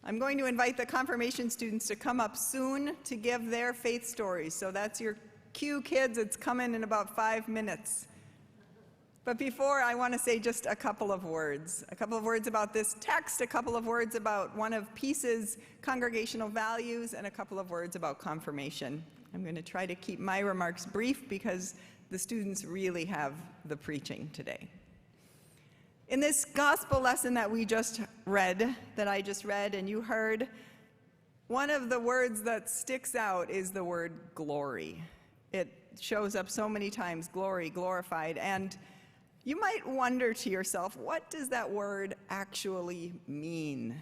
I'm going to invite the confirmation students to come up soon to give their faith stories. So that's your cue, kids. It's coming in about 5 minutes. But before, I want to say just a couple of words. A couple of words about this text, a couple of words about one of Peace's congregational values, and a couple of words about confirmation. I'm going to try to keep my remarks brief because the students really have the preaching today. In this gospel lesson that we just read, that I just read and you heard, one of the words that sticks out is the word glory. It shows up so many times, glory, glorified, and you might wonder to yourself, what does that word actually mean?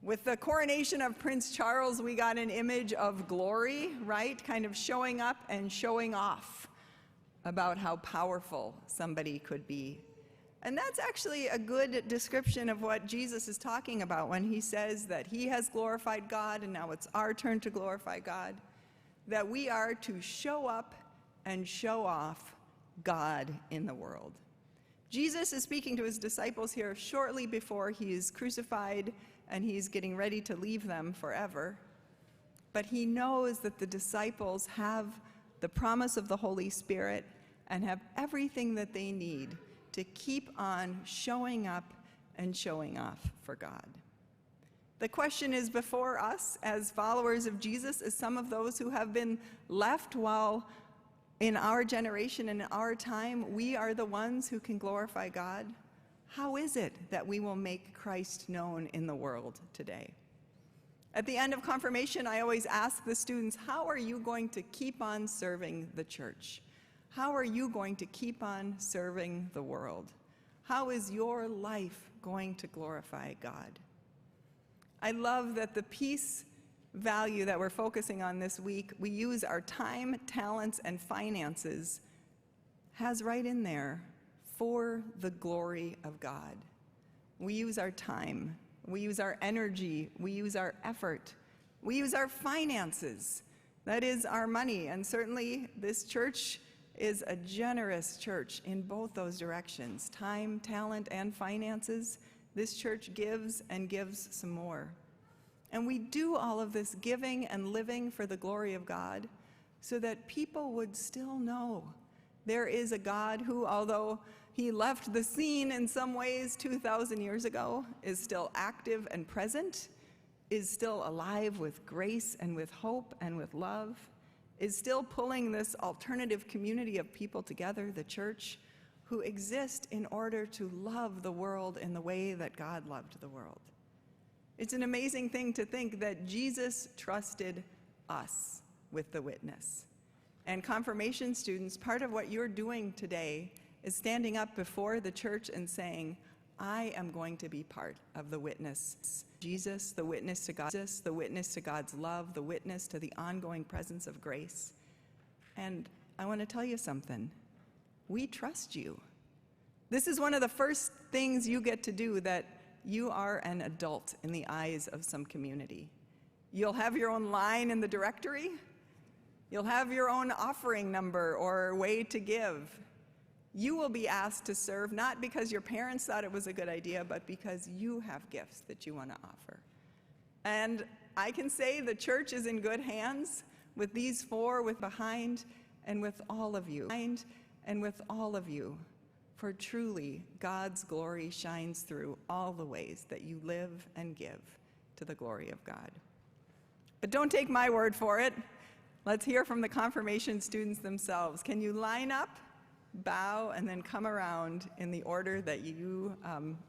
With the coronation of Prince Charles, we got an image of glory, right? Kind of showing up and showing off about how powerful somebody could be. And that's actually a good description of what Jesus is talking about when he says that he has glorified God and now it's our turn to glorify God, that we are to show up and show off God in the world. Jesus is speaking to his disciples here shortly before he is crucified and he's getting ready to leave them forever. But he knows that the disciples have the promise of the Holy Spirit and have everything that they need to keep on showing up and showing off for God. The question is before us as followers of Jesus, as some of those who have been left while in our generation and in our time, we are the ones who can glorify God. How is it that we will make Christ known in the world today? At the end of confirmation, I always ask the students, how are you going to keep on serving the church? How are you going to keep on serving the world? How is your life going to glorify God? I love that the peace value that we're focusing on this week, we use our time, talents, and finances, has right in there, for the glory of God. We use our time, we use our energy, we use our effort, we use our finances. That is our money, and certainly this church is a generous church in both those directions, time, talent, and finances. This church gives and gives some more. And we do all of this giving and living for the glory of God so that people would still know there is a God who, although he left the scene in some ways 2,000 years ago, is still active and present, is still alive with grace and with hope and with love, is still pulling this alternative community of people together, the church, who exist in order to love the world in the way that God loved the world. It's an amazing thing to think that Jesus trusted us with the witness. And confirmation students, part of what you're doing today is standing up before the church and saying, I am going to be part of the witness. Jesus, the witness to God, Jesus, the witness to God's love, the witness to the ongoing presence of grace. And I want to tell you something. We trust you. This is one of the first things you get to do, that you are an adult in the eyes of some community. You'll have your own line in the directory. You'll have your own offering number or way to give. You will be asked to serve not because your parents thought it was a good idea, but because you have gifts that you want to offer. And I can say the church is in good hands with these four, with behind, and with all of you. And with all of you. For truly, God's glory shines through all the ways that you live and give to the glory of God. But don't take my word for it. Let's hear from the confirmation students themselves. Can you line up, bow, and then come around in the order that you have?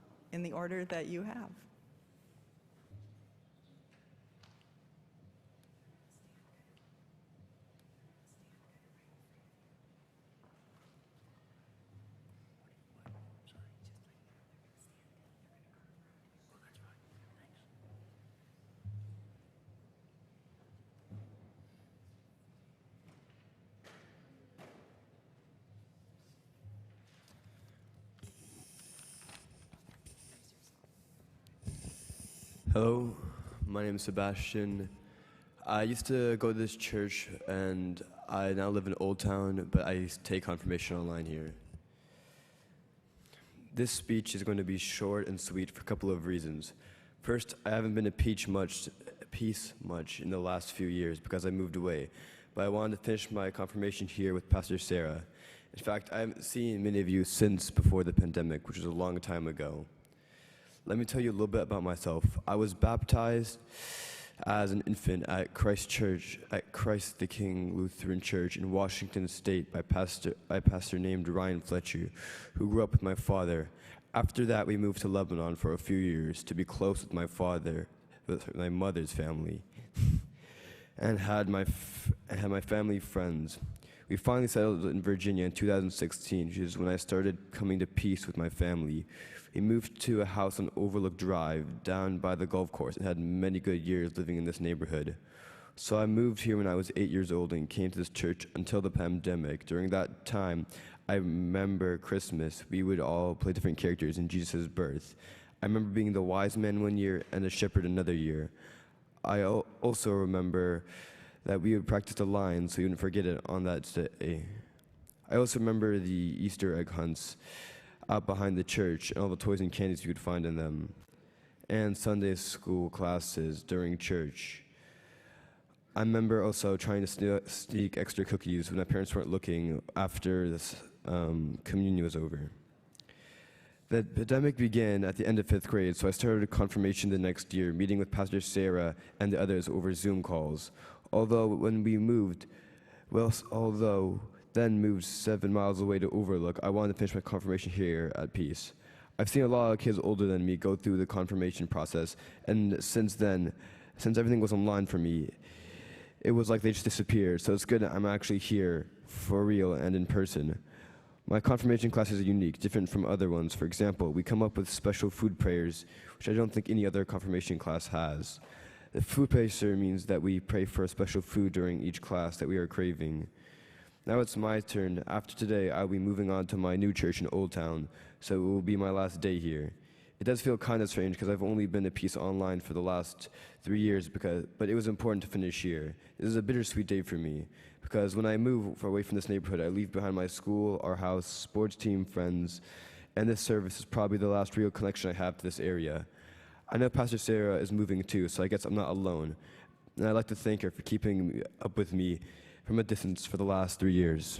Hello, my name is Sebastian. I used to go to this church, and I now live in Old Town, but I take confirmation online here. This speech is going to be short and sweet for a couple of reasons. First, I haven't been to Peace much in the last few years because I moved away, but I wanted to finish my confirmation here with Pastor Sarah. In fact, I haven't seen many of you since before the pandemic, which was a long time ago. Let me tell you a little bit about myself. I was baptized as an infant at Christ the King Lutheran Church in Washington State by a pastor named Ryan Fletcher, who grew up with my father. After that, we moved to Lebanon for a few years to be close with my mother's family, and had my family friends. We finally settled in Virginia in 2016, which is when I started coming to peace with my family. We moved to a house on Overlook Drive down by the golf course and had many good years living in this neighborhood. So I moved here when I was 8 years old and came to this church until the pandemic. During that time, I remember Christmas. We would all play different characters in Jesus' birth. I remember being the wise man one year and the shepherd another year. I also remember that we would practice the line so we wouldn't forget it on that day. I also remember the Easter egg hunts out behind the church and all the toys and candies you could find in them, and Sunday school classes during church. I remember also trying to sneak extra cookies when my parents weren't looking after this communion was over. The pandemic began at the end of 5th grade, so I started confirmation the next year, meeting with Pastor Sarah and the others over Zoom calls. Although then moved 7 miles away to Overlook, I wanted to finish my confirmation here at Peace. I've seen a lot of kids older than me go through the confirmation process, and since everything was online for me, it was like they just disappeared. So it's good that I'm actually here for real and in person. My confirmation classes are unique, different from other ones. For example, we come up with special food prayers, which I don't think any other confirmation class has. The food prayer means that we pray for a special food during each class that we are craving. Now it's my turn. After today, I'll be moving on to my new church in Old Town, so it will be my last day here. It does feel kind of strange because I've only been to Peace online for the last 3 years, but it was important to finish here. This is a bittersweet day for me because when I move away from this neighborhood, I leave behind my school, our house, sports team, friends, and this service is probably the last real connection I have to this area. I know Pastor Sarah is moving too, so I guess I'm not alone. And I'd like to thank her for keeping up with me from a distance for the last 3 years.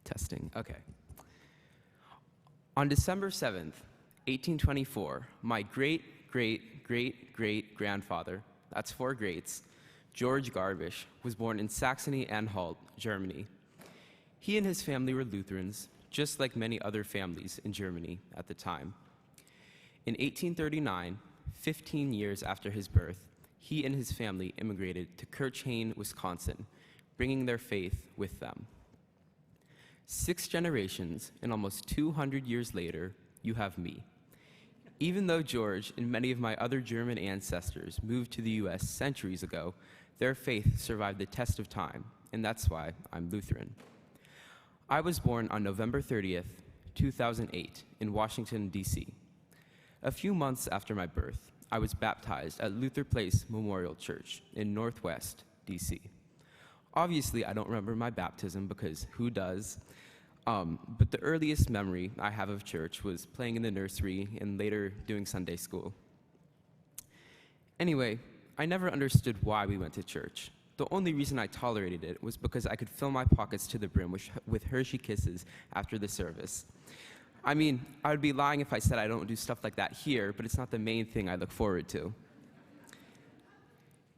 Testing, okay. On December 7th, 1824, my great-great-great-great-grandfather, that's 4 greats, George Garbisch, was born in Saxony-Anhalt, Germany. He and his family were Lutherans, just like many other families in Germany at the time. In 1839, 15 years after his birth, he and his family immigrated to Kirchhain, Wisconsin, bringing their faith with them. 6 generations and almost 200 years later, you have me. Even though George and many of my other German ancestors moved to the US centuries ago, their faith survived the test of time, and that's why I'm Lutheran. I was born on November 30th, 2008, in Washington, D.C. A few months after my birth, I was baptized at Luther Place Memorial Church in Northwest, D.C. Obviously, I don't remember my baptism because who does? But the earliest memory I have of church was playing in the nursery and later doing Sunday school. Anyway, I never understood why we went to church. The only reason I tolerated it was because I could fill my pockets to the brim with Hershey Kisses after the service. I mean, I would be lying if I said I don't do stuff like that here, but it's not the main thing I look forward to.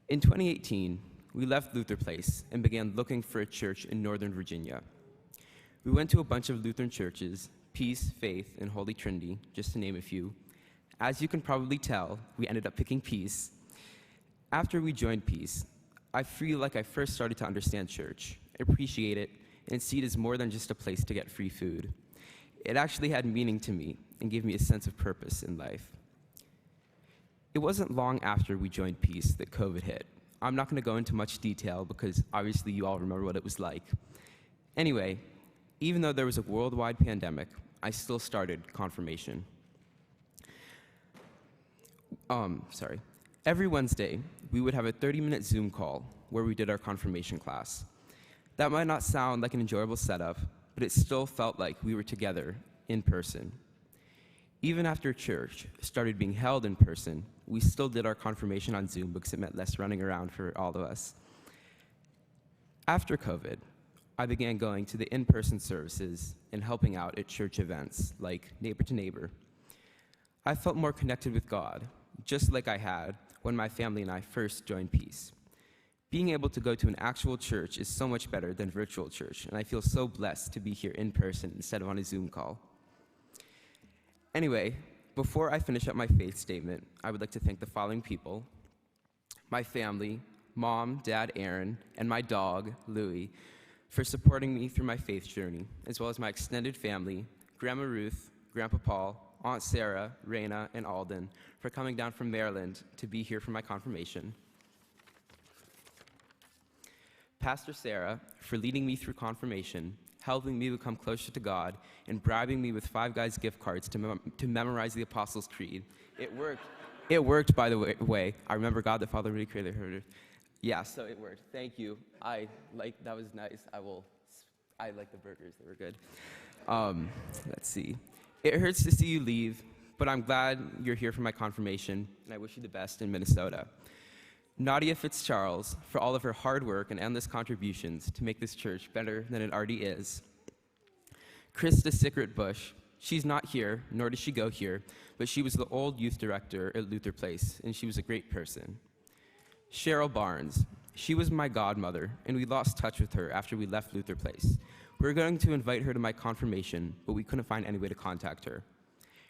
In 2018, we left Luther Place and began looking for a church in Northern Virginia. We went to a bunch of Lutheran churches, Peace, Faith, and Holy Trinity, just to name a few. As you can probably tell, we ended up picking Peace. After we joined Peace, I feel like I first started to understand church, appreciate it, and see it as more than just a place to get free food. It actually had meaning to me and gave me a sense of purpose in life. It wasn't long after we joined Peace that COVID hit. I'm not going to go into much detail because obviously you all remember what it was like. Anyway, even though there was a worldwide pandemic, I still started confirmation. Every Wednesday, we would have a 30-minute Zoom call where we did our confirmation class. That might not sound like an enjoyable setup, but it still felt like we were together in person. Even after church started being held in person, we still did our confirmation on Zoom because it meant less running around for all of us. After COVID, I began going to the in-person services and helping out at church events like Neighbor to Neighbor. I felt more connected with God, just like I had when my family and I first joined Peace. Being able to go to an actual church is so much better than virtual church, and I feel so blessed to be here in person instead of on a Zoom call. Anyway, before I finish up my faith statement, I would like to thank the following people: my family, Mom, Dad, Aaron, and my dog, Louie, for supporting me through my faith journey, as well as my extended family, Grandma Ruth, Grandpa Paul, Aunt Sarah, Raina, and Alden, for coming down from Maryland to be here for my confirmation. Pastor Sarah, for leading me through confirmation, helping me become closer to God, and bribing me with Five Guys gift cards to memorize the Apostles' Creed. It worked. It worked, by the way. I remember God the Father, really created the earth. Yeah, so it worked. Thank you. That was nice. I like the burgers. They were good. Let's see. It hurts to see you leave, but I'm glad you're here for my confirmation, and I wish you the best in Minnesota. Nadia Fitzcharles, for all of her hard work and endless contributions to make this church better than it already is. Krista Sickert Bush, she's not here, nor does she go here, but she was the old youth director at Luther Place, and she was a great person. Cheryl Barnes, she was my godmother, and we lost touch with her after we left Luther Place. We were going to invite her to my confirmation, but we couldn't find any way to contact her.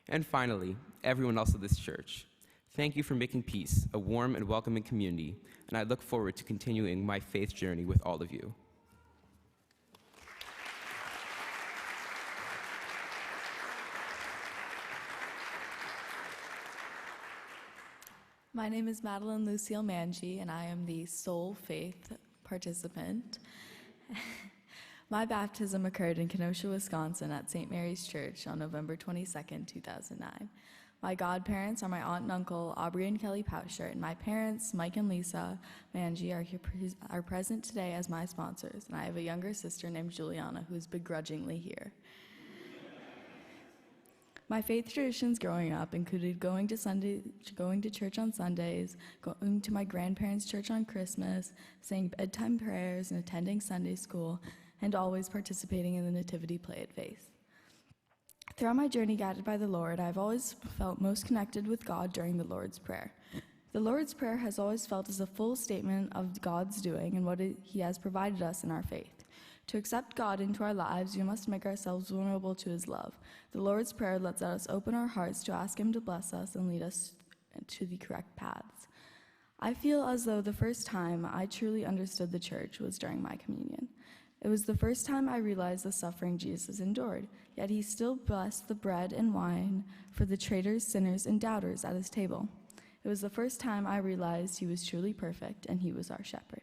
And finally, everyone else at this church. Thank you for making Peace a warm and welcoming community, and I look forward to continuing my faith journey with all of you. My name is Madeline Lucille Manji, and I am the sole faith participant. My baptism occurred in Kenosha, Wisconsin at St. Mary's Church on November 22nd, 2009. My godparents are my aunt and uncle, Aubrey and Kelly Poucher, and my parents, Mike and Lisa Manji, are present today as my sponsors, and I have a younger sister named Juliana who is begrudgingly here. My faith traditions growing up included going to church on Sundays, going to my grandparents' church on Christmas, saying bedtime prayers, and attending Sunday school, and always participating in the nativity play at Faith. Throughout my journey guided by the Lord, I've always felt most connected with God during the Lord's Prayer. The Lord's Prayer has always felt as a full statement of God's doing and what He has provided us in our faith. To accept God into our lives, we must make ourselves vulnerable to His love. The Lord's Prayer lets us open our hearts to ask Him to bless us and lead us to the correct paths. I feel as though the first time I truly understood the church was during my communion. It was the first time I realized the suffering Jesus endured, yet He still blessed the bread and wine for the traitors, sinners, and doubters at His table. It was the first time I realized He was truly perfect and He was our shepherd.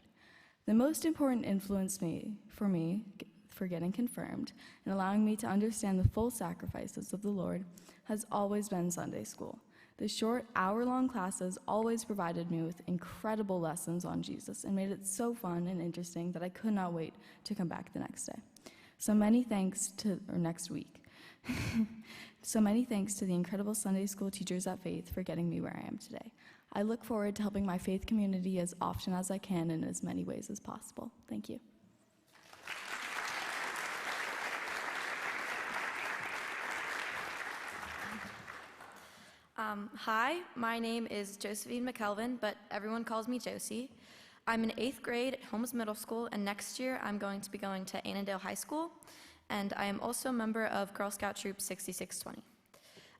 The most important influence for getting confirmed and allowing me to understand the full sacrifices of the Lord has always been Sunday school. The short, hour-long classes always provided me with incredible lessons on Jesus and made it so fun and interesting that I could not wait to come back the next day. Next week. So many thanks to the incredible Sunday school teachers at Faith for getting me where I am today. I look forward to helping my faith community as often as I can in as many ways as possible. Thank you. Hi, my name is Josephine McKelvin, but everyone calls me Josie. I'm in 8th grade at Holmes Middle School, and next year I'm going to be going to Annandale High School, and I am also a member of Girl Scout Troop 6620.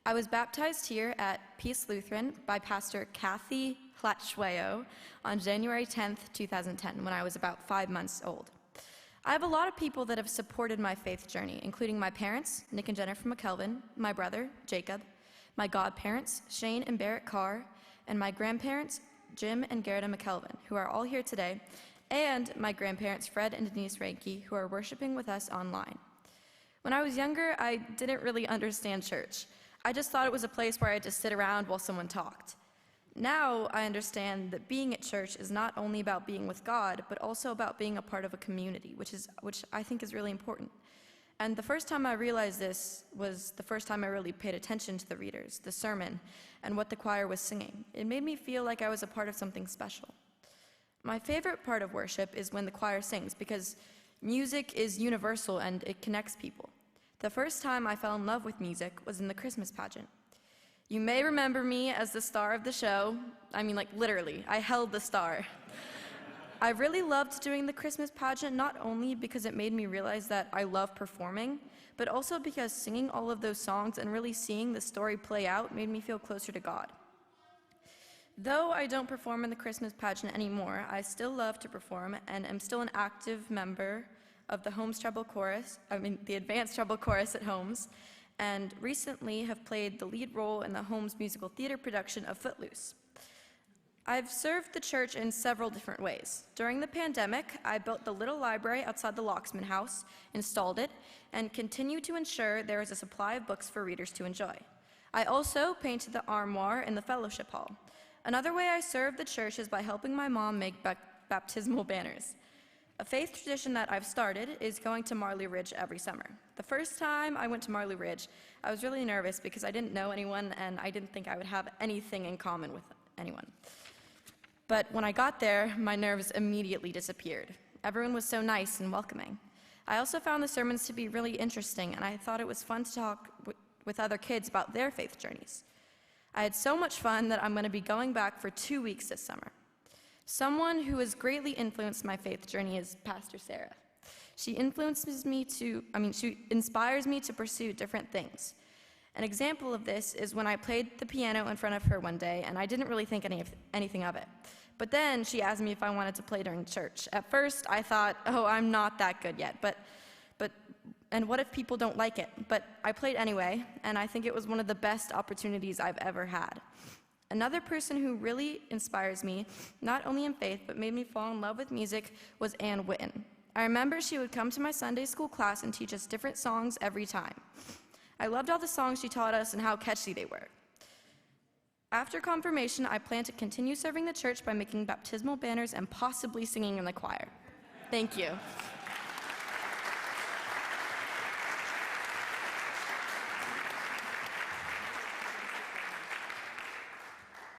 I was baptized here at Peace Lutheran by Pastor Kathy Hlatchwayo on January 10th, 2010, when I was about 5 months old. I have a lot of people that have supported my faith journey, including my parents, Nick and Jennifer McKelvin, my brother, Jacob, my godparents, Shane and Barrett Carr, and my grandparents, Jim and Gerda McKelvin, who are all here today, and my grandparents, Fred and Denise Ranke, who are worshiping with us online. When I was younger, I didn't really understand church. I just thought it was a place where I had to sit around while someone talked. Now I understand that being at church is not only about being with God, but also about being a part of a community, which I think is really important. And the first time I realized this was the first time I really paid attention to the readers, the sermon, and what the choir was singing. It made me feel like I was a part of something special. My favorite part of worship is when the choir sings, because music is universal and it connects people. The first time I fell in love with music was in the Christmas pageant. You may remember me as the star of the show. I mean, like, literally, I held the star. I really loved doing the Christmas pageant, not only because it made me realize that I love performing, but also because singing all of those songs and really seeing the story play out made me feel closer to God. Though I don't perform in the Christmas pageant anymore, I still love to perform and am still an active member of the the advanced treble chorus at Holmes, and recently have played the lead role in the Holmes musical theater production of Footloose. I've served the church in several different ways. During the pandemic, I built the little library outside the Locksman House, installed it, and continue to ensure there is a supply of books for readers to enjoy. I also painted the armoire in the fellowship hall. Another way I serve the church is by helping my mom make baptismal banners. A faith tradition that I've started is going to Marley Ridge every summer. The first time I went to Marley Ridge, I was really nervous because I didn't know anyone and I didn't think I would have anything in common with anyone. But when I got there, my nerves immediately disappeared. Everyone was so nice and welcoming. I also found the sermons to be really interesting, and I thought it was fun to talk with other kids about their faith journeys. I had so much fun that I'm going to be going back for 2 weeks this summer. Someone who has greatly influenced my faith journey is Pastor Sarah. She inspires me to pursue different things. An example of this is when I played the piano in front of her one day, and I didn't really think anything of it. But then she asked me if I wanted to play during church. At first, I thought, oh, I'm not that good yet, and what if people don't like it? But I played anyway, and I think it was one of the best opportunities I've ever had. Another person who really inspires me, not only in faith, but made me fall in love with music, was Ann Witten. I remember she would come to my Sunday school class and teach us different songs every time. I loved all the songs she taught us and how catchy they were. After confirmation, I plan to continue serving the church by making baptismal banners and possibly singing in the choir. Thank you.